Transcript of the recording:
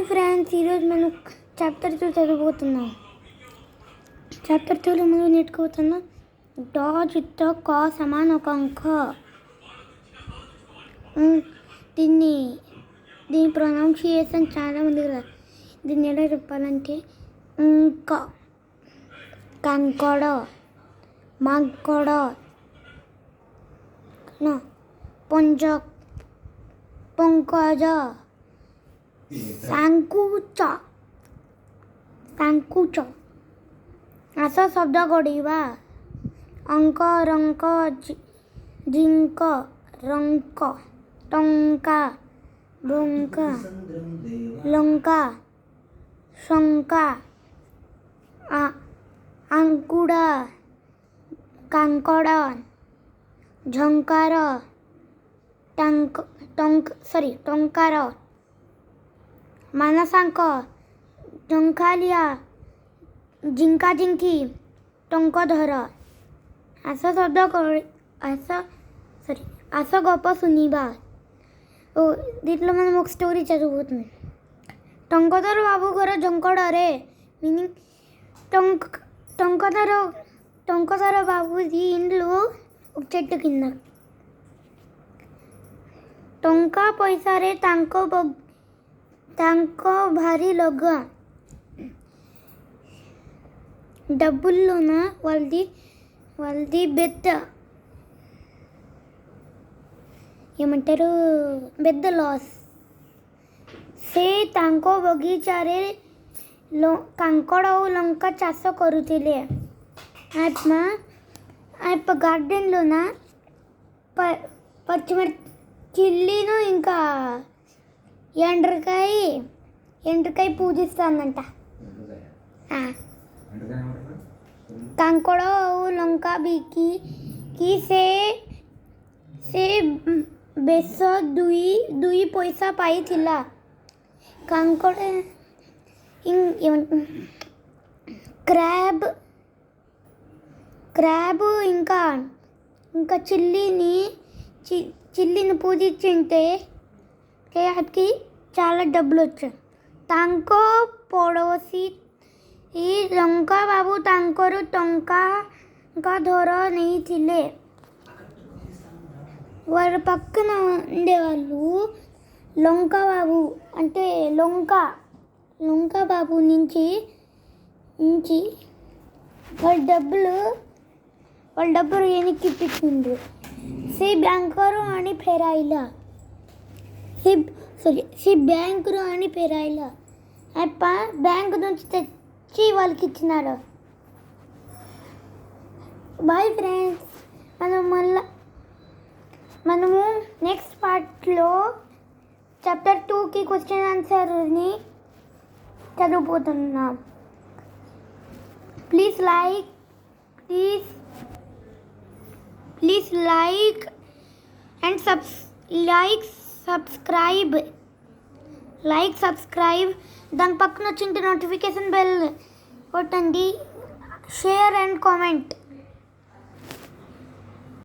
Friends, ఈరోజు మనం chapter 2 చదవబోతున్నాం. Chapter 2లో మనం నేర్చుకోబోతున్నాం డాజ్ విత్ కా సమాన్ ఒక అంక. దీని ప్రొనౌన్సియేషన్ చాలా ఉంది కదా. దీన్ని ఎలా చెప్పాలంటే ఇంకా కంకడ మంకడ పొంజ పొంకజ सांकुच असा शब्द घडीवा अंक रंक जिंक रंक टंका बंका लंका शंका अंकुड़ा कांकड़ झंकार टंकार मानसांक टंकालिया जिंका जिंकी टंकधर असं शब्द असं गप सुनिबा. దీంట్లో మనం ఒక స్టోరీ చదువుతుంది. టంకధర బాబు గారు జంకడరే మీనింగ్ టంకధర బాబుది ఇండ్లు ఒక చెట్టు కింద. ଟଙ୍କା ପଇସାରେ ତାଙ୍କ ଭାରି ଲଗା. డబ్బుల్లోన వాళ్ళది పెద్ద ఏమంటారు పెద్ద లాస్. ସେ ତାଙ୍କ ବଗିଚାରେ କାଙ୍କଡ଼ ଆଉ ଲଙ୍କା ଚାଷ କରୁଥିଲେ. గార్డెన్లోన పచ్చిమిర్చి చిల్లీను ఇంకా ఎండ్రకాయ పూజిస్తానంట. କାଙ୍କଡ଼ ଆଉ ଲଙ୍କା ବିକି ସେ ବେଶ ଦୁଇ ପଇସା ପାଇଥିଲା. କାଙ୍କଡ଼ క్రాబ్ ఇంకా చిల్లిని పూజించుంటే కేయాకి చాలా డబ్బులు వచ్చాయి. ତାଙ୍କ ପଡ଼ୋଶୀ ଲଙ୍କା ବାବୁ ତାଙ୍କର ଟଙ୍କା ଧର ନେଇଥିଲେ. వాళ్ళ పక్కన ఉండేవాళ్ళు లొంకా బాబు అంటే లొంకా బాబు నుంచి వాళ్ళ డబ్బులు వెనక్కి ఇప్పించిండ్రు. ସେ ବ୍ୟାଙ୍କରୁ ଆଣି ଫେରାଇଲା. ସେ బ్యాంకుରୁ ఆని ఫెరాయిలా. బ్యాంకు నుంచి తెచ్చి వాళ్ళకి ఇచ్చినారు. బాయ్ ఫ్రెండ్స్, మనము నెక్స్ట్ పార్ట్లో చాప్టర్ 2కి క్వశ్చన్ ఆన్సర్ని చదువుపోతున్నాం. Please like and subscribe. దాని పక్కన వచ్చిన నోటిఫికేషన్ బెల్ కొట్టండి. Share and comment.